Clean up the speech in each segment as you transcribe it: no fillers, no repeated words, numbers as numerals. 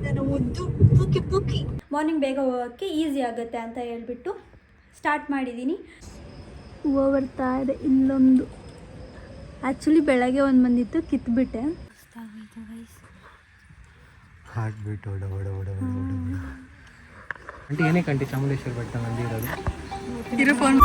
ನನ್ನ ಮುದ್ದು ಪೂಕಿ ಪೂಕಿ. ಮಾರ್ನಿಂಗ್ ಬೇಗ ಹೋಗೋಕ್ಕೆ ಈಸಿ ಆಗುತ್ತೆ ಅಂತ ಹೇಳ್ಬಿಟ್ಟು ಸ್ಟಾರ್ಟ್ ಮಾಡಿದ್ದೀನಿ. ಹೂವು ಬರ್ತಾ ಇದೆ. ಇಲ್ಲೊಂದು ಆ್ಯಕ್ಚುಲಿ ಬೆಳಗ್ಗೆ ಒಂದು ಬಂದಿತ್ತು, ಕಿತ್ಬಿಟ್ಟೆ. ಹಾಕ್ಬಿಟ್ಟು అంటే ಏನೇ ಕಂಟಿ ಚಾಮುಂಡೇಶ್ವರಿ ಬೆಟ್ಟ ನಂದಿ ಇರೋ ಫೋನ್.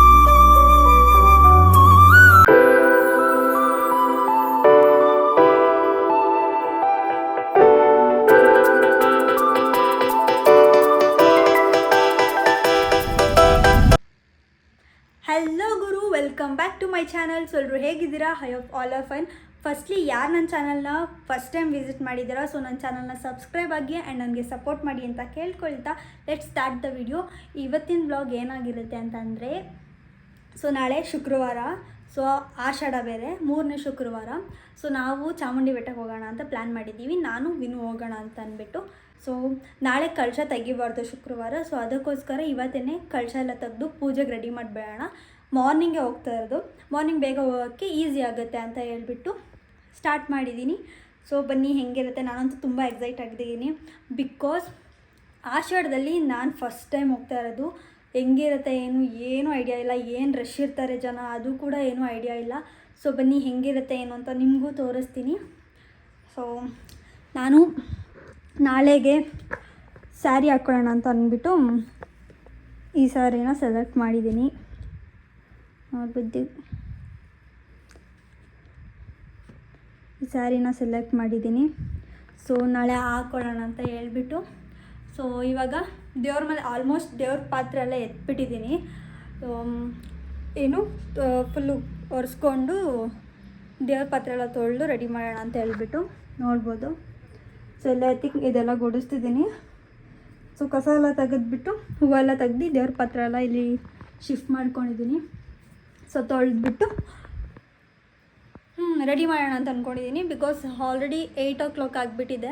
ಹಲೋ ಗುರು, welcome back to my channel. So ಎಲ್ಲರೂ ಹೇಗಿದ್ದೀರಾ? I hope all are fine. Firstly ಯಾರು ನನ್ನ ಚಾನಲ್ನ ಫಸ್ಟ್ ಟೈಮ್ ವಿಸಿಟ್ ಮಾಡಿದ್ದೀರಾ, ಸೊ ನನ್ನ ಚಾನಲ್ನ ಸಬ್ಸ್ಕ್ರೈಬ್ ಆಗಿ ಆ್ಯಂಡ್ ನನಗೆ ಸಪೋರ್ಟ್ ಮಾಡಿ ಅಂತ ಕೇಳ್ಕೊಳ್ತಾ ಲೆಟ್ಸ್ ಸ್ಟಾರ್ಟ್ ದ ವಿಡಿಯೋ. ಇವತ್ತಿನ ಬ್ಲಾಗ್ ಏನಾಗಿರುತ್ತೆ ಅಂತಂದರೆ, ಸೊ ನಾಳೆ ಶುಕ್ರವಾರ, ಸೊ ಆಷಾಢ ಬೇರೆ, 3ನೇ ಶುಕ್ರವಾರ. ಸೊ ನಾವು ಚಾಮುಂಡಿ ಬೆಟ್ಟಕ್ಕೆ ಹೋಗೋಣ ಅಂತ ಪ್ಲ್ಯಾನ್ ಮಾಡಿದ್ದೀವಿ. ನಾನು ವಿನು ಹೋಗೋಣ ಅಂತ ಅಂದ್ಬಿಟ್ಟು. ಸೊ ನಾಳೆ ಕಳಶ ತೆಗಿಬಾರ್ದು ಶುಕ್ರವಾರ, ಸೊ ಅದಕ್ಕೋಸ್ಕರ ಇವತ್ತೇ ಕಳಶ ಎಲ್ಲ ತೆಗೆದು ಪೂಜೆಗೆ ರೆಡಿ ಮಾಡಿಬೇಡ. ಮಾರ್ನಿಂಗೇ ಹೋಗ್ತಾ ಇರೋದು, ಮಾರ್ನಿಂಗ್ ಬೇಗ ಹೋಗೋಕ್ಕೆ ಈಸಿ ಆಗುತ್ತೆ ಅಂತ ಹೇಳ್ಬಿಟ್ಟು ಸ್ಟಾರ್ಟ್ ಮಾಡಿದ್ದೀನಿ. ಸೊ ಬನ್ನಿ ಹೆಂಗಿರುತ್ತೆ. ನಾನಂತೂ ತುಂಬ ಎಕ್ಸೈಟ್ ಆಗಿದ್ದೀನಿ, ಬಿಕಾಸ್ ಆಷಾಢದಲ್ಲಿ ನಾನು ಫಸ್ಟ್ ಟೈಮ್ ಹೋಗ್ತಾ ಇರೋದು. ಹೆಂಗಿರುತ್ತೆ ಏನು ಐಡಿಯಾ ಇಲ್ಲ, ಏನು ರಶ್ ಇರ್ತಾರೆ ಜನ ಅದು ಕೂಡ ಏನೂ ಐಡಿಯಾ ಇಲ್ಲ. ಸೊ ಬನ್ನಿ ಹೆಂಗಿರುತ್ತೆ ಏನು ಅಂತ ನಿಮಗೂ ತೋರಿಸ್ತೀನಿ. ಸೊ ನಾನು ನಾಳೆಗೆ ಸ್ಯಾರಿ ಹಾಕ್ಕೊಳ್ಳೋಣ ಅಂತ ಅಂದ್ಬಿಟ್ಟು ಈ ಸ್ಯಾರಿನ ಸೆಲೆಕ್ಟ್ ಮಾಡಿದ್ದೀನಿ. ನೋಡ್ಬಿದ್ದು ಈ ಸ್ಯಾರಿನ ಸೆಲೆಕ್ಟ್ ಮಾಡಿದ್ದೀನಿ. ಸೊ ನಾಳೆ ಹಾಕ್ಕೊಳ್ಳೋಣ ಅಂತ ಹೇಳ್ಬಿಟ್ಟು, ಸೊ ಇವಾಗ ದೇವ್ರ ಮೇಲೆ ಆಲ್ಮೋಸ್ಟ್ ದೇವ್ರ ಪಾತ್ರೆ ಎಲ್ಲ ಎತ್ಬಿಟ್ಟಿದ್ದೀನಿ. ಫುಲ್ಲು ಒರೆಸ್ಕೊಂಡು ದೇವ್ರ ಪಾತ್ರೆ ಎಲ್ಲ ತೊಳೆದು ರೆಡಿ ಮಾಡೋಣ ಅಂತ ಹೇಳ್ಬಿಟ್ಟು ನೋಡ್ಬೋದು. ಸೊ ಎಲ್ಲ ಇದೆಲ್ಲ ಗುಡಿಸ್ತಿದ್ದೀನಿ. ಸೊ ಕಸ ಎಲ್ಲ ತೆಗೆದ್ಬಿಟ್ಟು ಹೂವೆಲ್ಲ ತೆಗ್ದು ದೇವ್ರ ಪಾತ್ರೆ ಎಲ್ಲ ಇಲ್ಲಿ ಶಿಫ್ಟ್ ಮಾಡ್ಕೊಂಡಿದ್ದೀನಿ. ಸೊ ತೊಳೆದ್ಬಿಟ್ಟು ರೆಡಿ ಮಾಡೋಣ ಅಂತ ಅಂದ್ಕೊಂಡಿದ್ದೀನಿ, ಬಿಕಾಸ್ ಆಲ್ರೆಡಿ 8 o'clock ಆಗಿಬಿಟ್ಟಿದೆ.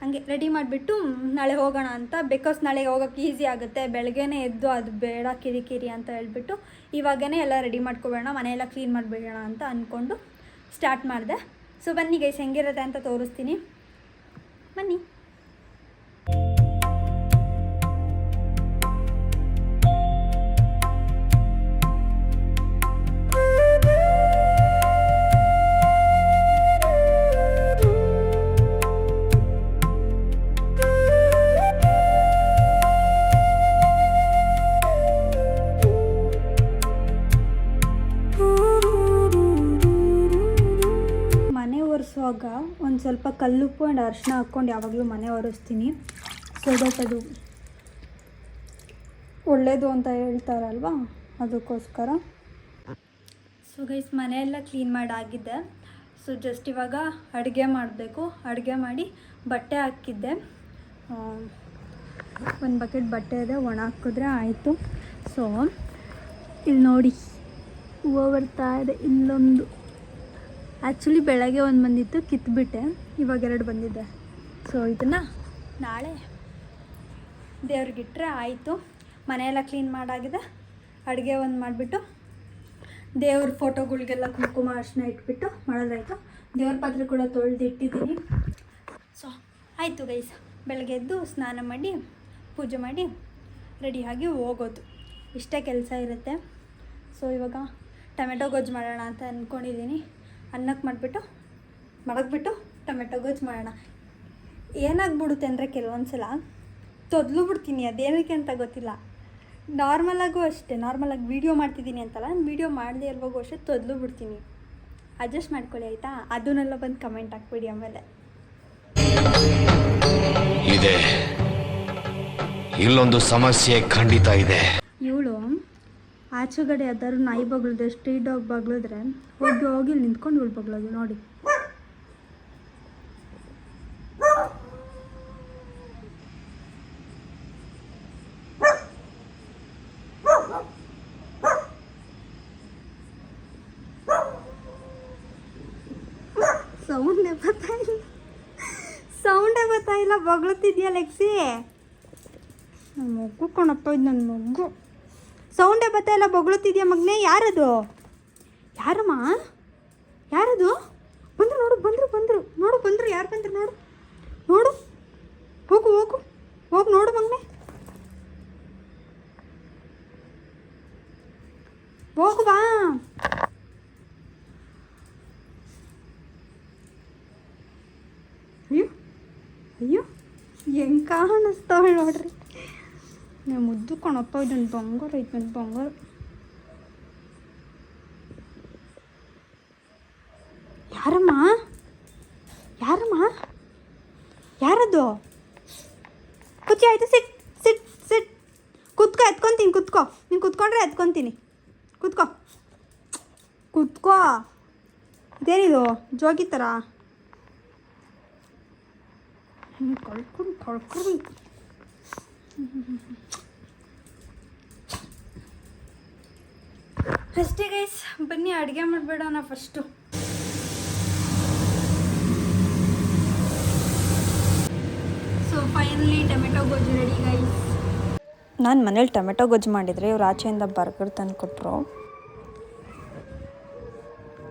ಹಾಗೆ ರೆಡಿ ಮಾಡಿಬಿಟ್ಟು ನಾಳೆ ಹೋಗೋಣ ಅಂತ, ಬಿಕಾಸ್ ನಾಳೆ ಹೋಗೋಕ್ಕೆ ಈಸಿ ಆಗುತ್ತೆ. ಬೆಳಗ್ಗೆನೇ ಎದ್ದು ಅದು ಬೇಡ ಕಿರಿಕಿರಿ ಅಂತ ಹೇಳ್ಬಿಟ್ಟು ಇವಾಗೇ ಎಲ್ಲ ರೆಡಿ ಮಾಡ್ಕೊಬೇಡ, ಮನೆಯೆಲ್ಲ ಕ್ಲೀನ್ ಮಾಡಿಬಿಡೋಣ ಅಂತ ಅಂದ್ಕೊಂಡು ಸ್ಟಾರ್ಟ್ ಮಾಡಿದೆ. ಸೊ ಬನ್ನಿ ಗೈಸ್ ಹೆಂಗಿರುತ್ತೆ ಅಂತ ತೋರಿಸ್ತೀನಿ, ಬನ್ನಿ. ಒರೆಸುವಾಗ ಒಂದು ಸ್ವಲ್ಪ ಕಲ್ಲುಪ್ಪು ಆ್ಯಂಡ್ ಅರಿಶಿನ ಹಾಕ್ಕೊಂಡು ಯಾವಾಗಲೂ ಮನೆ ಒರೆಸ್ತೀನಿ. ಸೊ ದಟ್ ಅದು ಒಳ್ಳೆಯದು ಅಂತ ಹೇಳ್ತಾರಲ್ವ, ಅದಕ್ಕೋಸ್ಕರ. ಸೊ ಗೈಸ್ ಮನೆಯೆಲ್ಲ ಕ್ಲೀನ್ ಮಾಡಾಗಿದ್ದೆ. ಸೊ ಜಸ್ಟ್ ಇವಾಗ ಅಡುಗೆ ಮಾಡಬೇಕು. ಅಡುಗೆ ಮಾಡಿ ಬಟ್ಟೆ ಹಾಕಿದ್ದೆ, ಒಂದು ಬಕೆಟ್ ಬಟ್ಟೆ ಇದೆ, ಒಣ ಹಾಕಿದ್ರೆ ಆಯಿತು. ಸೊ ಇಲ್ಲಿ ನೋಡಿ ಹೂವು ಬರ್ತಾ ಇದೆ. ಇಲ್ಲೊಂದು ಆ್ಯಕ್ಚುಲಿ ಬೆಳಗ್ಗೆ ಒಂದು ಬಂದಿತ್ತು, ಕಿತ್ಬಿಟ್ಟೆ. ಇವಾಗ 2 ಬಂದಿದೆ. ಸೊ ಇದನ್ನು ನಾಳೆ ದೇವ್ರಿಗಿಟ್ರೆ ಆಯಿತು. ಮನೆಯೆಲ್ಲ ಕ್ಲೀನ್ ಮಾಡಾಗಿದೆ. ಅಡುಗೆ ಒಂದು ಮಾಡಿಬಿಟ್ಟು ದೇವ್ರ ಫೋಟೋಗಳಿಗೆಲ್ಲ ಕುಂಕುಮ ಅರಿಶಿನ ಇಟ್ಬಿಟ್ಟು ಮಾಡೋದಾಯಿತು. ದೇವ್ರ ಪಾತ್ರೆ ಕೂಡ ತೊಳೆದು ಇಟ್ಟಿದ್ದೀನಿ. ಸೊ ಆಯಿತು ಗೈಸ್, ಬೆಳಗ್ಗೆ ಎದ್ದು ಸ್ನಾನ ಮಾಡಿ ಪೂಜೆ ಮಾಡಿ ರೆಡಿಯಾಗಿ ಹೋಗೋದು, ಇಷ್ಟೇ ಕೆಲಸ ಇರುತ್ತೆ. ಸೊ ಇವಾಗ ಟೊಮೆಟೊ ಗೊಜ್ಜು ಮಾಡೋಣ ಅಂತ ಅಂದ್ಕೊಂಡಿದ್ದೀನಿ. ಅನ್ನಕ್ಕೆ ಮಡಗ್ಬಿಟ್ಟು ಟೊಮೆಟೊ ಗೊಜ್ಜು ಮಾಡೋಣ. ಏನಾಗ್ಬಿಡುತ್ತೆ ಅಂದರೆ ಕೆಲವೊಂದು ಸಲ ತೊದಲು ಬಿಡ್ತೀನಿ, ಅದೇನಕ್ಕೆ ಅಂತ ಗೊತ್ತಿಲ್ಲ. ನಾರ್ಮಲಾಗೂ ಅಷ್ಟೇ, ನಾರ್ಮಲಾಗಿ ವೀಡಿಯೋ ಮಾಡ್ತಿದ್ದೀನಿ ಅಂತಲ್ಲ, ವೀಡಿಯೋ ಮಾಡದೇ ಇರುವಾಗೂ ಅಷ್ಟೇ ತೊದಲು ಬಿಡ್ತೀನಿ. ಅಡ್ಜಸ್ಟ್ ಮಾಡ್ಕೊಳ್ಳಿ ಆಯಿತಾ? ಅದನ್ನೆಲ್ಲ ಬಂದು ಕಮೆಂಟ್ ಹಾಕ್ಬಿಡಿ. ಆಮೇಲೆ ಇದೆ ಇಲ್ಲೊಂದು ಸಮಸ್ಯೆ ಖಂಡಿತ ಇದೆ. ಇವಳು ಆಚೆಗಡೆ ಯಾವ್ದಾದ್ರು ನಾಯಿ ಬಗ್ಳಿದ್ರೆ, ಸ್ಟ್ರೀಟ್ ಡಾಗ್ ಬಗ್ಳಿದ್ರೆ ಹೋಗಿ ನಿಂತ್ಕೊಂಡು ಇವಳು ಬಗ್ಳೋದು ನೋಡಿ. ಸೌಂಡೇ ಬರ್ತಾ ಇಲ್ಲ ಬಗ್ಳುತ್ತಿದ್ಯಾ ಲೆಕ್ಸಿ? ನನ್ನ ಮಗು ಕಣಪ್ಪ, ಇದು ನನ್ನ ಮಗು. ಸೌಂಡೇ ಬರ್ತಾ ಇಲ್ಲ, ಬೊಗಳುತ್ತಿದ್ಯಾ ಮಗನೇ? ಯಾರದು? ಯಾರಮ್ಮ? ಯಾರದು? ಬಂದರು ನೋಡು, ಬಂದರು ನೋಡು, ಬಂದರು. ಯಾರು ಬಂದರು ನೋಡು? ಹೋಗು ಬಾ. ಅಯ್ಯೋ ಅಯ್ಯೋ ಹೆಂಗೆ ಕಾಣಿಸ್ತಾವೆ ನೋಡ್ರಿ. ನೀವು ಮುದ್ದು ಕಣಪ್ಪ, ಇದನ್ನು ಬಂಗಾರ ಐತೆ, ನನ್ನ ಬಂಗಾರ. ಯಾರಮ್ಮ ಯಾರಮ್ಮ ಯಾರದು? ಕುಚ್ಚಿ ಆಯಿತು, ಸಿಟ್ ಸಿಟ್ ಸಿಟ್. ಕುತ್ಕೋ, ಎತ್ಕೊತೀನಿ, ಕುತ್ಕೋ. ನೀನು ಕುತ್ಕೊಂಡ್ರೆ ಎತ್ಕೊತೀನಿ. ಕುತ್ಕೋ ಕುತ್ಕೋ. ಇದೇನಿದು ಜೋಗಿ ಥರ? ಕಳ್ಕೊಡಿ. ಅಷ್ಟೇ ಗೈಸ್, ಬನ್ನಿ ಅಡುಗೆ ಮಾಡಬೇಡೋಣ ಫಸ್ಟು. ಸೊ ಫೈನಲಿ ಟೊಮೆಟೊ ಗೊಜ್ಜು ರೆಡಿ ಗೈಸ್. ನಾನು ಮನೇಲಿ ಟೊಮೆಟೊ ಗೊಜ್ಜು ಮಾಡಿದರೆ ಇವ್ರು ಆಚೆಯಿಂದ ಬರ್ಗರ್ ತಂದು ಕೊಟ್ಟರು.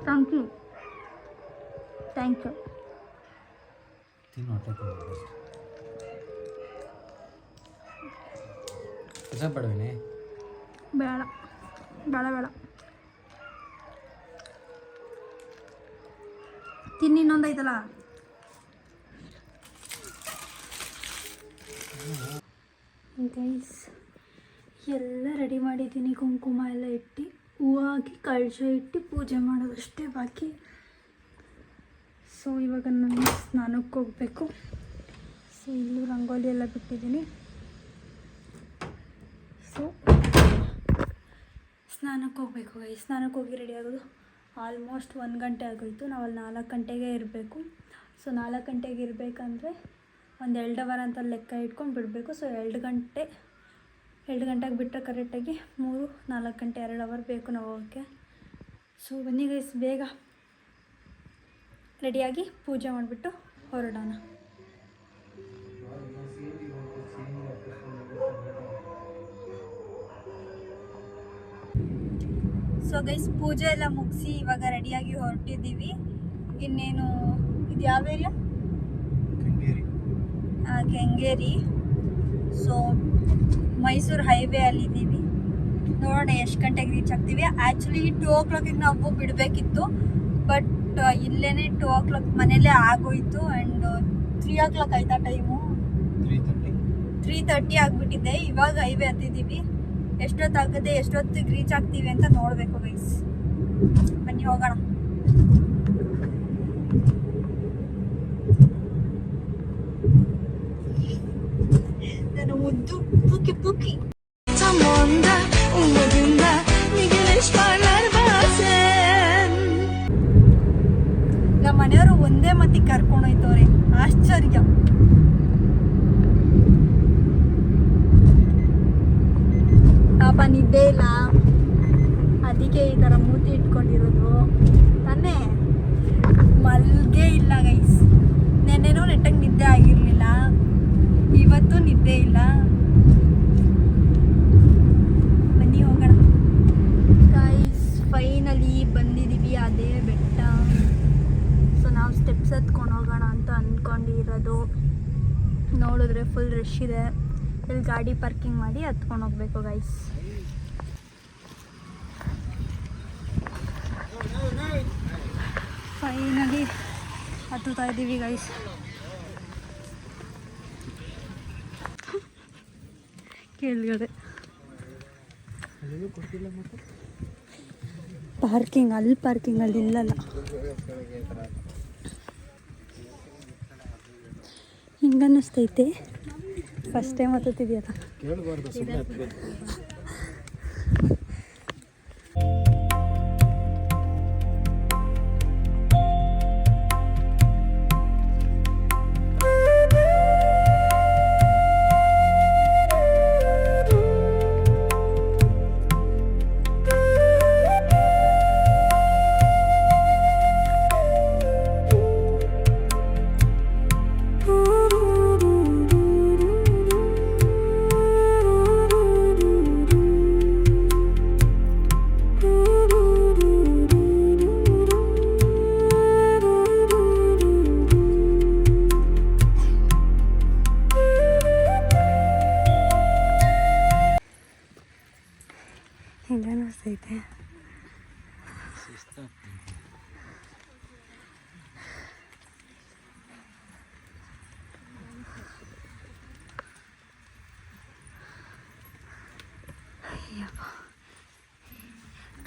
Thank you. ಬೇಡವೇನೆ? ಬೇಡ ಬೇಡ ಬೇಡ, ತಿನ್ನಿ. ಇನ್ನೊಂದೈತಲ್ಲ. ಗೈಸ್ ಎಲ್ಲ ರೆಡಿ ಮಾಡಿದ್ದೀನಿ. ಕುಂಕುಮ ಎಲ್ಲ ಇಟ್ಟು, ಹೂವು ಹಾಕಿ, ಕಳಶ ಇಟ್ಟು ಪೂಜೆ ಮಾಡೋದಷ್ಟೇ ಬಾಕಿ. ಸೊ ಇವಾಗ ನಾನು ಸ್ನಾನಕ್ಕೆ ಹೋಗಬೇಕು. ಸೊ ಇಲ್ಲೂ ರಂಗೋಲಿ ಎಲ್ಲ ಬಿಟ್ಟಿದ್ದೀನಿ. ಸೊ ಸ್ನಾನಕ್ಕೆ ಹೋಗಬೇಕು ಗೈಸ್. ಸ್ನಾನಕ್ಕೆ ಹೋಗಿ ರೆಡಿ ಆಗೋದು ಆಲ್ಮೋಸ್ಟ್ 1 ಗಂಟೆ ಆಗೋಯಿತು. ನಾವು ಅಲ್ಲಿ 4 ಗಂಟೆಗೆ ಇರಬೇಕು. ಸೊ 4 ಗಂಟೆಗೆ ಇರಬೇಕಂದ್ರೆ ಒಂದು 2 ಅವರ್ ಅಂತ ಲೆಕ್ಕ ಇಟ್ಕೊಂಡು ಬಿಡಬೇಕು. ಸೊ 2 ಗಂಟೆಗೆ ಬಿಟ್ಟರೆ ಕರೆಕ್ಟಾಗಿ 3-4 ಗಂಟೆ 2 ಅವರ್ ಬೇಕು ನಾವು ಹೋಗೋಕ್ಕೆ. ಸೊ ಬನ್ನಿ ಗೈಸ್, ಬೇಗ ರೆಡಿಯಾಗಿ ಪೂಜೆ ಮಾಡಿಬಿಟ್ಟು ಹೊರಡೋಣ. ಸೊ ಗೈಸ್, ಪೂಜೆ ಎಲ್ಲ ಮುಗಿಸಿ ಇವಾಗ ರೆಡಿಯಾಗಿ ಹೊರಟಿದ್ದೀವಿ. ಇನ್ನೇನು, ಇದು ಯಾವ area? Kengeri. So Mysuru highway ಅಲ್ಲಿದ್ದೀವಿ. ನೋಡೋಣ ಎಷ್ಟು ಗಂಟೆಗೆ ರೀಚ್ ಆಗ್ತೀವಿ. ಆ್ಯಕ್ಚುಲಿ 2 o'clock ನಾವು ಬಿಡಬೇಕಿತ್ತು, ಬಟ್ ಇಲ್ಲೇ 2 o'clock ಮನೇಲೇ ಆಗೋಯ್ತು. ಆ್ಯಂಡ್ 3 o'clock ಆಯ್ತಾ ಟೈಮು? 3:30 ಆಗಿಬಿಟ್ಟಿದೆ. ಇವಾಗ ಹೈವೇ ಹತ್ತಿದ್ದೀವಿ. ಎಷ್ಟೊತ್ತಾಗುತ್ತೆ, ಎಷ್ಟೊತ್ತಿಗೆ ರೀಚ್ ಆಗ್ತೀವಿ ಅಂತ ನೋಡಬೇಕು ಗೈಸ್. ಬನ್ನಿ ಹೋಗೋಣ. ನಾನು ಮುದ್ದು ಪುಕ್ಕಿ ಪುಕ್ಕಿ. ನಮ್ಮ ಮನೆಯವರು ಒಂದೇ ಮತ್ತಿಗೆ ಕರ್ಕೊಂಡೋಯ್ತವ್ರೆ. ಆಶ್ಚರ್ಯ. ಪಾಪ ನಿದ್ದೆ ಇಲ್ಲ, ಅದಕ್ಕೆ ಈ ಥರ ಮೂತಿ ಇಟ್ಕೊಂಡಿರೋದು. ತಾನೇ ಮಲ್ಗೆ ಇಲ್ಲ ಗೈಸ್. ನೆನ್ನೆನೂ ನೆಟ್ಟಗೆ ನಿದ್ದೆ ಆಗಿರಲಿಲ್ಲ, ಇವತ್ತು ನಿದ್ದೆ ಇಲ್ಲ. ಬನ್ನಿ ಹೋಗೋಣ ಗೈಸ್. ಫೈನಲಿ ಬಂದಿದ್ದೀವಿ ಅದೇ ಬೆಟ್ಟ. ಸೊ ನಾವು ಸ್ಟೆಪ್ಸ್ ಹತ್ಕೊಂಡು ಹೋಗೋಣ ಅಂತ ಅಂದ್ಕೊಂಡಿರೋದು. ನೋಡಿದ್ರೆ ಫುಲ್ ರಶ್ ಇದೆ. ಇಲ್ಲಿ ಗಾಡಿ ಪಾರ್ಕಿಂಗ್ ಮಾಡಿ ಹತ್ಕೊಂಡು ಹೋಗ್ಬೇಕು ಗೈಸ್. ಫೈನಲಿ ಹತ್ತುತ್ತಾ ಇದ್ದೀವಿ ಗೈಸ್. ಕೆಳಗಡೆ ಪಾರ್ಕಿಂಗ್ ಅಲ್ಲಿ ಇಲ್ಲಲ್ಲ. ಹಿಂಗನ್ನಿಸ್ತೈತೆ ಫಸ್ಟ್ ಟೈಮ್ ಹತ್ತುತ್ತಿದೆಯಲ್ಲ. ಹಿಂಗೆ ಅನಿಸ್ತೈತೆ.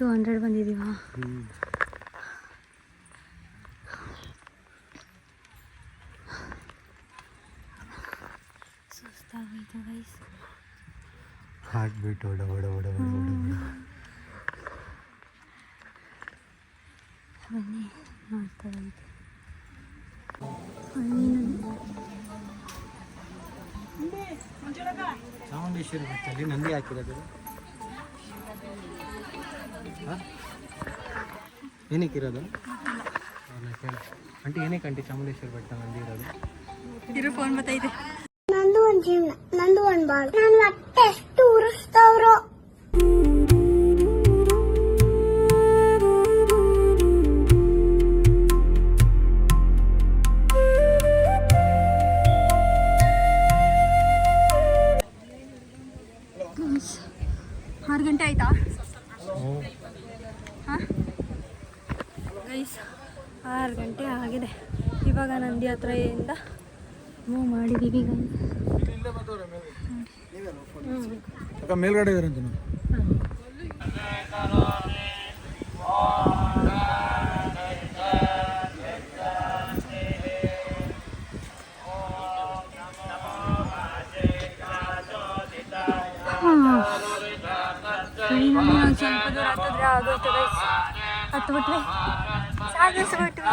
$200 ಬಂದಿದ್ದೀವಾ? ಸುಸ್ತಾಗೋಯ್ತು ಗೈಸ್. ಹಾರ್ಟ್ ಬೀಟ್ ಓಡ ಓಡ ಓಡ ಓಡ ಓಡ. ಬನ್ನಿ ನೋಡ್ತಾ ಇದ್ದೆ. ಚಾಮುಂಡೇಶ್ವರಿ ಬೆಟ್ಟದಲ್ಲಿ ನಂದಿ ಹಾಕಿರೋದು ಏನಕ್ಕೆ ಇರೋದು? ಆಂಟಿ ಏನಕ್ಕೆ ಆಂಟಿ ಚಾಮುಂಡೇಶ್ವರಿ ಬೆಟ್ಟ ನಂದಿ ಇರೋದು? ಇರೋ ಫೋನ್ ಬತ್ತೈತೆ. ನಂದು ಒಂದು ಜೀವನ, ನಂದು ಒಂದು ಬಾಳು. ನನ್ನ ಹೊಟ್ಟೆ ಎಷ್ಟು ಉರಿಸ್ತವ್ರು. ಆರು ಗಂಟೆ ಆಯ್ತಾ? ಹಾಂ ಗೈಸ್ 6 ಗಂಟೆ ಆಗಿದೆ. ಇವಾಗ ನಂದಿ ಹತ್ರದಿಂದ ಮೂವ್ ಮಾಡಿದ್ದೀವಿ ಗೈಸ್. ಮೇಲ್ಗಡೆ ಇರಂತ ಸ್ವಲ್ಪ ದೂರ ಹತ್ತಿದ್ರೆ ಆಗೋಯ್ತು ಗೈಸ್. ಹತ್ಬಿಟ್ವಿ, ಸಾಧಿಸ್ಬಿಟ್ವಿ.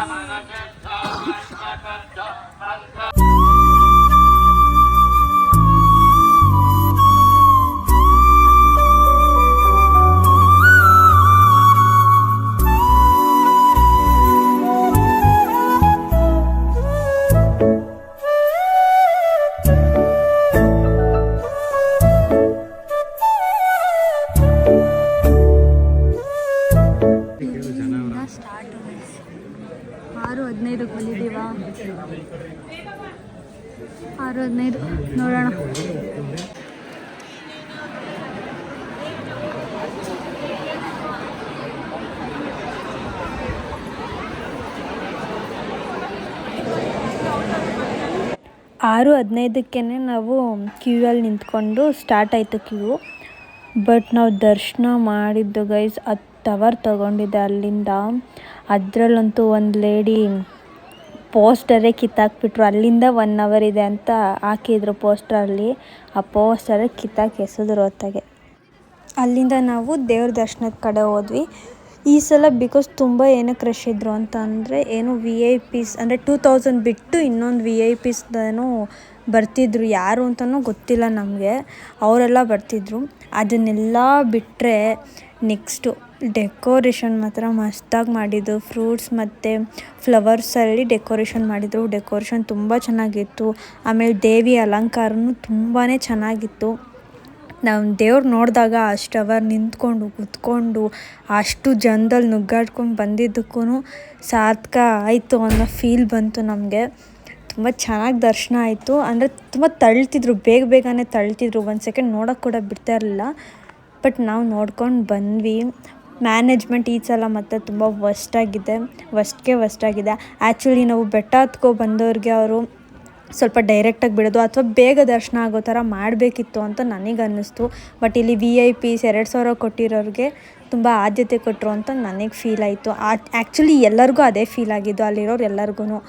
ಸ್ಟಾರ್ಟ್ 6:15 ಬಂದಿದ್ದೀವಾ? 6:15 ನೋಡೋಣ. ಆರು 15ಕ್ಕೆ ನಾವು ಕ್ಯೂಯಲ್ಲಿ ನಿಂತ್ಕೊಂಡು ಸ್ಟಾರ್ಟ್ ಆಯಿತು ಕ್ಯೂ. ಬಟ್ ನಾವು ದರ್ಶನ ಮಾಡಿದ್ದು ಗೈಸ್ 10 ಅವರ್ ತೊಗೊಂಡಿದ್ದೆ ಅಲ್ಲಿಂದ. ಅದರಲ್ಲಂತೂ ಒಂದು ಲೇಡಿ ಪೋಸ್ಟರೇ ಕಿತ್ತಾಕ್ಬಿಟ್ರು. ಅಲ್ಲಿಂದ 1 ಅವರ್ ಇದೆ ಅಂತ ಹಾಕಿದ್ರು ಪೋಸ್ಟರಲ್ಲಿ. ಆ ಪೋಸ್ಟರೇ ಕಿತ್ತಾಕಿ ಎಸೆದ್ರು ಹೊತ್ತಾಗೆ. ಅಲ್ಲಿಂದ ನಾವು ದೇವ್ರ ದರ್ಶನದ ಕಡೆ ಹೋದ್ವಿ. ಈ ಸಲ ಬಿಕಾಸ್ ತುಂಬ ಏನಕ್ಕೆ ರಶ್ ಇದ್ದರು ಅಂತ ಅಂದರೆ, ಏನು VIP ಅಂದರೆ 2000 ಬಿಟ್ಟು ಇನ್ನೊಂದು VIP ಏನೋ ಬರ್ತಿದ್ರು. ಯಾರು ಅಂತಲೂ ಗೊತ್ತಿಲ್ಲ ನಮಗೆ. ಅವರೆಲ್ಲ ಬರ್ತಿದ್ರು. ಅದನ್ನೆಲ್ಲ ಬಿಟ್ಟರೆ ನೆಕ್ಸ್ಟು ಡೆಕೋರೇಷನ್ ಮಾತ್ರ ಮಸ್ತಾಗಿ ಮಾಡಿದ್ದು. ಫ್ರೂಟ್ಸ್ ಮತ್ತು ಫ್ಲವರ್ಸಲ್ಲಿ ಡೆಕೋರೇಷನ್ ಮಾಡಿದರು. ಡೆಕೋರೇಷನ್ ತುಂಬ ಚೆನ್ನಾಗಿತ್ತು. ಆಮೇಲೆ ದೇವಿ ಅಲಂಕಾರನೂ ತುಂಬಾ ಚೆನ್ನಾಗಿತ್ತು. ನಾವು ದೇವ್ರು ನೋಡಿದಾಗ ಅಷ್ಟು ಅವರ್ ನಿಂತ್ಕೊಂಡು ಕೂತ್ಕೊಂಡು ಅಷ್ಟು ಜನದಲ್ಲಿ ನುಗ್ಗಾಡ್ಕೊಂಡು ಬಂದಿದ್ದಕ್ಕೂ ಸಾರ್ಥಕ ಆಯಿತು ಅನ್ನೋ ಫೀಲ್ ಬಂತು ನಮಗೆ. ತುಂಬ ಚೆನ್ನಾಗಿ ದರ್ಶನ ಆಯಿತು. ಅಂದರೆ ತುಂಬ ತಳ್ತಿದ್ರು, ಬೇಗನೆ ತಳ್ತಿದ್ರು. 1 ಸೆಕೆಂಡ್ ನೋಡೋಕ್ಕೆ ಕೂಡ ಬಿಡ್ತಾ ಇರಲಿಲ್ಲ. ಬಟ್ ನಾವು ನೋಡ್ಕೊಂಡು ಬಂದ್ವಿ. ಮ್ಯಾನೇಜ್ಮೆಂಟ್ ಈ ಸಲ ಮತ್ತು ತುಂಬ ವರ್ಸ್ಟಾಗಿದೆ. ಆ್ಯಕ್ಚುಲಿ ನಾವು ಬೆಟ್ಟ ಹತ್ಕೊ ಬಂದವ್ರಿಗೆ ಅವರು ಸ್ವಲ್ಪ ಡೈರೆಕ್ಟಾಗಿ ಬಿಡೋದು ಅಥವಾ ಬೇಗ ದರ್ಶನ ಆಗೋ ಥರ ಮಾಡಬೇಕಿತ್ತು ಅಂತ ನನಗೆ ಅನ್ನಿಸ್ತು. ಬಟ್ ಇಲ್ಲಿ VIPs 2000 ಕೊಟ್ಟಿರೋರಿಗೆ ತುಂಬ ಆದ್ಯತೆ ಕೊಟ್ಟರು ಅಂತ ನನಗೆ ಫೀಲ್ ಆಯಿತು. ಆ್ಯಕ್ಚುಲಿ ಎಲ್ಲರಿಗೂ ಅದೇ ಫೀಲ್ ಆಗಿದ್ದು, ಅಲ್ಲಿರೋರು ಎಲ್ಲರಿಗೂ.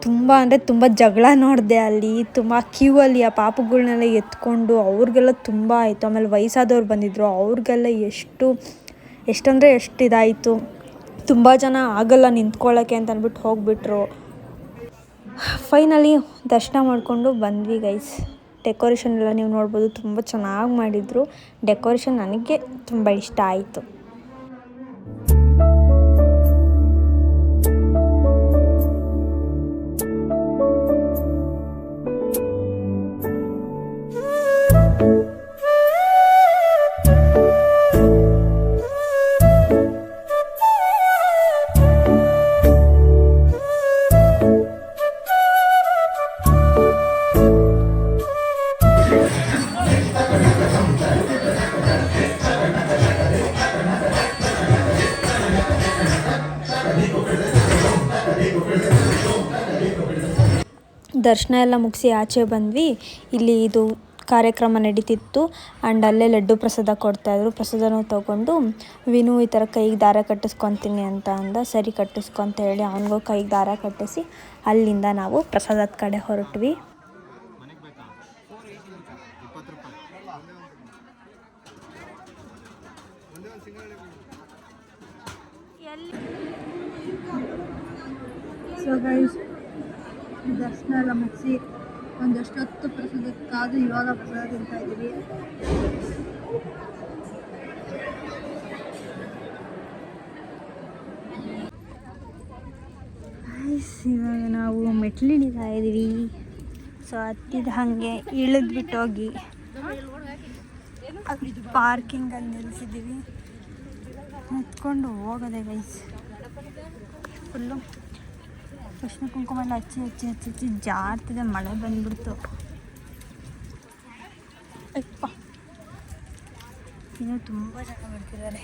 ತುಂಬ ಅಂದರೆ ತುಂಬ ಜಗಳ ನೋಡಿದೆ ಅಲ್ಲಿ. ತುಂಬ ಕ್ಯೂ ಅಲ್ಲಿ ಆ ಪಾಪುಗಳನ್ನೆಲ್ಲ ಎತ್ಕೊಂಡು ಅವ್ರಿಗೆಲ್ಲ ತುಂಬ ಆಯಿತು. ಆಮೇಲೆ ವಯಸ್ಸಾದವ್ರು ಬಂದಿದ್ದರು, ಅವ್ರಿಗೆಲ್ಲ ಎಷ್ಟಂದರೆ ಎಷ್ಟು ಇದಾಯಿತು. ತುಂಬ ಜನ ಆಗಲ್ಲ ನಿಂತ್ಕೊಳ್ಳೋಕ್ಕೆ ಅಂತ ಅಂದ್ಬಿಟ್ಟು ಹೋಗಿಬಿಟ್ರು. ಫೈನಲಿ ದರ್ಶನ ಮಾಡಿಕೊಂಡು ಬಂದ್ವಿ ಗೈಸ್. ಡೆಕೋರೇಷನ್ ಎಲ್ಲ ನೀವು ನೋಡ್ಬೋದು, ತುಂಬ ಚೆನ್ನಾಗಿ ಮಾಡಿದರು. ಡೆಕೋರೇಷನ್ ನನಗೆ ತುಂಬ ಇಷ್ಟ ಆಯಿತು. ದರ್ಶನ ಎಲ್ಲ ಮುಗಿಸಿ ಆಚೆ ಬಂದ್ವಿ. ಇಲ್ಲಿ ಇದು ಕಾರ್ಯಕ್ರಮ ನಡೀತಿತ್ತು ಆ್ಯಂಡ್ ಅಲ್ಲೇ ಲಡ್ಡು ಪ್ರಸಾದ ಕೊಡ್ತಾಯಿದ್ರು. ಪ್ರಸಾದನೂ ತೊಗೊಂಡು ವಿನು ಈ ಥರ ಕೈಗೆ ದಾರ ಕಟ್ಟಿಸ್ಕೊತೀನಿ ಅಂತ ಅಂದ. ಸರಿ ಕಟ್ಟಿಸ್ಕೊ ಅಂತ ಹೇಳಿ ಅವನಿಗೂ ಕೈಗೆ ದಾರ ಕಟ್ಟಿಸಿ ಅಲ್ಲಿಂದ ನಾವು ಪ್ರಸಾದದ ಕಡೆ ಹೊರಟ್ವಿ. ಸೊ ಗೈಸ್, ದರ್ಶನ ಎಲ್ಲ ಮುಗಿಸಿ ಒಂದಷ್ಟು ಹೊತ್ತು ಪ್ರಸಾದಕ್ಕಾದು ಇವಾಗ ಪ್ರಸಾದ ತಿಂತಾ ಇದ್ದೀವಿ. ಇವಾಗ ನಾವು ಮೆಟ್ಲಿಳಿತಾ ಇದ್ದೀವಿ. ಸೊ ಹತ್ತಿದ ಹಾಗೆ ಇಳಿದ್ಬಿಟ್ಟು ಹೋಗಿ ಪಾರ್ಕಿಂಗಲ್ಲಿ ನಿಲ್ಲಿಸಿದ್ದೀವಿ. ಹತ್ಕೊಂಡು ಹೋಗೋದೆ ಗೈಸ್. ಫುಲ್ಲು ಕೃಷ್ಣ ಕುಂಕುಮ ಎಲ್ಲ ಹಚ್ಚಿ ಜಾರ್ತಿದೆ. ಮಳೆ ಬಂದ್ಬಿಡ್ತು. ಅಪ್ಪ, ಇನ್ನೂ ತುಂಬ ಜನ ಬರ್ತಿದ್ದಾರೆ.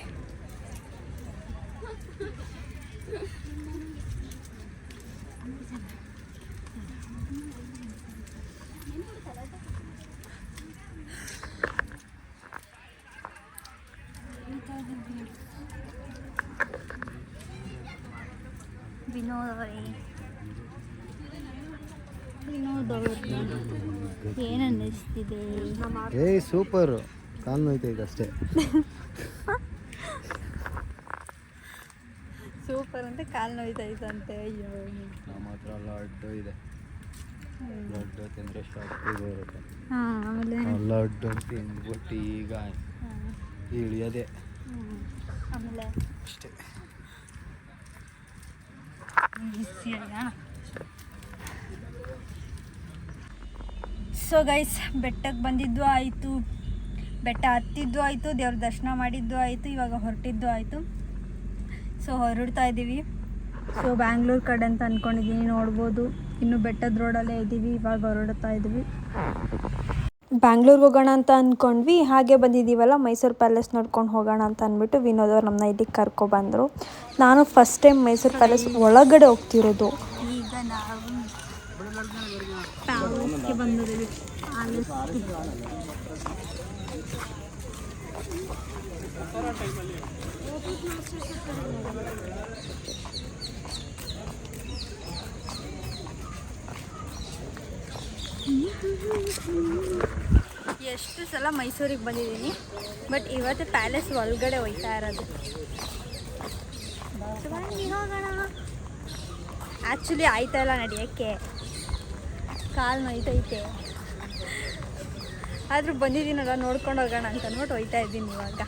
ವಿನೋದ್ ಅವ್ರಿಗೆ ಏನು ಅನ್ನಿಸ್ತಿದೆ? ಸೂಪರ್. ಕಾಲು ನೋಯ್ತಾ ಇದೆ ಅಷ್ಟೇ. ಸೂಪರ್ ಅಂತ ಕಾಲು ನೋಯ್ತಾ ಇದ್ದಂತೆ. ಅಯ್ಯೋ, ನಮ್ಮ ಹತ್ರ ಲಡ್ಡು ಇದೆ. ಲಡ್ಡು ತಿಂದರೆ ಶಾಕ್ ಬರುತ್ತೆ. ಆಮೇಲೆ ಲಡ್ಡು ತಿಂದ್ಬಿಟ್ಟು ಈಗ ಇಳಿಯೋದೆ ಆಮೇಲೆ ಅಷ್ಟೇ. ಸೊ ಗೈಸ್, ಬೆಟ್ಟಕ್ಕೆ ಬಂದಿದ್ದು ಆಯಿತು, ಬೆಟ್ಟ ಹತ್ತಿದ್ದು ಆಯಿತು, ದೇವ್ರ ದರ್ಶನ ಮಾಡಿದ್ದು ಆಯಿತು, ಇವಾಗ ಹೊರಟಿದ್ದು ಆಯಿತು. ಸೊ ಹೊರಡ್ತಾ ಇದ್ದೀವಿ. ಸೊ ಬ್ಯಾಂಗ್ಳೂರು ಕಡೆ ಅಂತ ಅಂದ್ಕೊಂಡಿದ್ದೀನಿ, ನೋಡ್ಬೋದು. ಇನ್ನು ಬೆಟ್ಟದ ರೋಡಲ್ಲೇ ಇದ್ದೀವಿ. ಇವಾಗ ಹೊರಡ್ತಾ ಇದ್ದೀವಿ. ಬ್ಯಾಂಗ್ಳೂರ್ಗೆ ಹೋಗೋಣ ಅಂತ ಅಂದ್ಕೊಂಡ್ವಿ. ಹಾಗೆ ಬಂದಿದ್ದೀವಲ್ಲ, ಮೈಸೂರು ಪ್ಯಾಲೇಸ್ ನೋಡ್ಕೊಂಡು ಹೋಗೋಣ ಅಂತ ಅಂದ್ಬಿಟ್ಟು ವಿನೋದ್ ಅವ್ರು ನಮ್ಮನ್ನ ಇಲ್ಲಿಗೆ ಕರ್ಕೊಬಂದರು. ನಾನು ಫಸ್ಟ್ ಟೈಮ್ ಮೈಸೂರು ಪ್ಯಾಲೇಸ್ ಒಳಗಡೆ ಹೋಗ್ತಿರೋದು. ಈಗ ನಾವು ಪ್ಯಾಲೇಸ್ಗೆ ಬಂದಿದ್ದೀವಿ. ಎಷ್ಟು ಸಲ ಮೈಸೂರಿಗೆ ಬಂದಿದ್ದೀನಿ, ಬಟ್ ಇವತ್ತು ಪ್ಯಾಲೇಸ್ ಒಳಗಡೆ ಹೋಗ್ತಾ ಇರೋದು. ಹೋಗೋಣ. ಆ್ಯಕ್ಚುಲಿ ಆಯ್ತಾ ಇಲ್ಲ ನಡೆಯೋಕ್ಕೆ, ಕಾಲು ನೋಯ್ತೈತೆ. ಆದರೂ ಬಂದಿದ್ದೀನಲ್ಲ, ನೋಡ್ಕೊಂಡು ಹೋಗೋಣ ಅಂತ ಅಂದ್ಬಿಟ್ಟು ಹೋಗ್ತಾ ಇದ್ದೀನಿ ಇವಾಗ.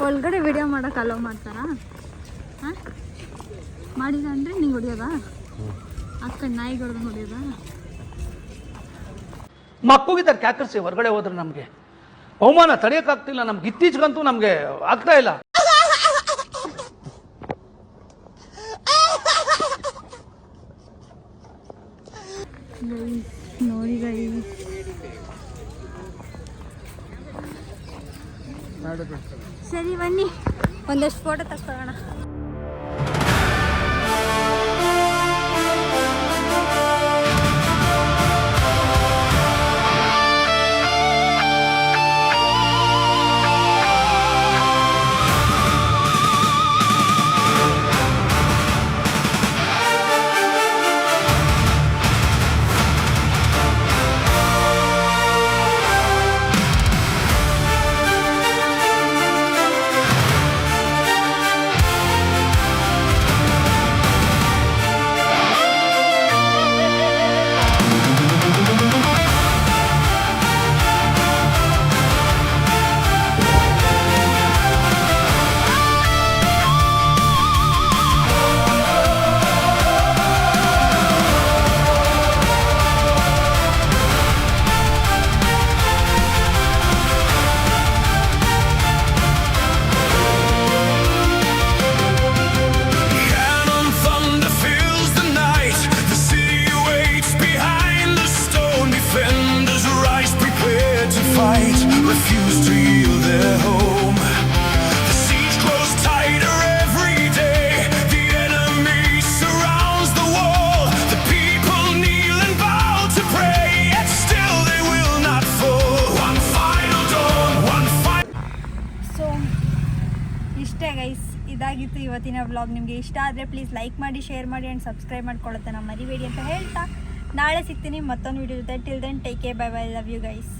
ಒಳಗಡೆ ವಿಡಿಯೋ ಮಾಡೋಕೆ ಅಲೋ ಮಾಡ್ತಾರಾ? ಹಾಂ, ಮಾಡಿದ ಅಂದರೆ ನಿಂಗೆ ಹೊಡಿಯೋದಾ? ಅಕ್ಕ ನಾಯಿಗೆ ಹೊಡೆದು ಹೊಡಿಯೋದಾ? ಮಕ್ಕಳಿದ್ದಾರೆ ಕ್ಯಾಕರ್ಸಿ ಹೊರಗಡೆ ಹೋದ್ರೆ ನಮಗೆ ಅವಮಾನ ತಡೆಯೋಕ್ಕಾಗ್ತಿಲ್ಲ. ನಮ್ಗೆ ಇತ್ತೀಚೆಗಂತೂ ನಮಗೆ ಆಗ್ತಾ ಇಲ್ಲ. ನೋಡಿ ಸರಿ ಬನ್ನಿ, ಒಂದಷ್ಟು ಫೋಟೋ ತಗೊಳ್ಳೋಣ. Refuse to yield their ಅಷ್ಟೇ ಗೈಸ್, ಇದಾಗಿತ್ತು ಇವತ್ತಿನ ವ್ಲಾಗ್. ನಿಮಗೆ ಇಷ್ಟ ಆದರೆ ಪ್ಲೀಸ್ ಲೈಕ್ ಮಾಡಿ, ಶೇರ್ ಮಾಡಿ ಆ್ಯಂಡ್ ಸಬ್ಸ್ಕ್ರೈಬ್ ಮಾಡ್ಕೊಳ್ಳೋದನ್ನ ಮರಿಬೇಡಿ ಅಂತ ಹೇಳ್ತಾ ನಾಳೆ ಸಿಗ್ತೀನಿ ಮತ್ತೊಂದು ವಿಡಿಯೋ ಜೊತೆ. Till then take care, bye bye, love you guys.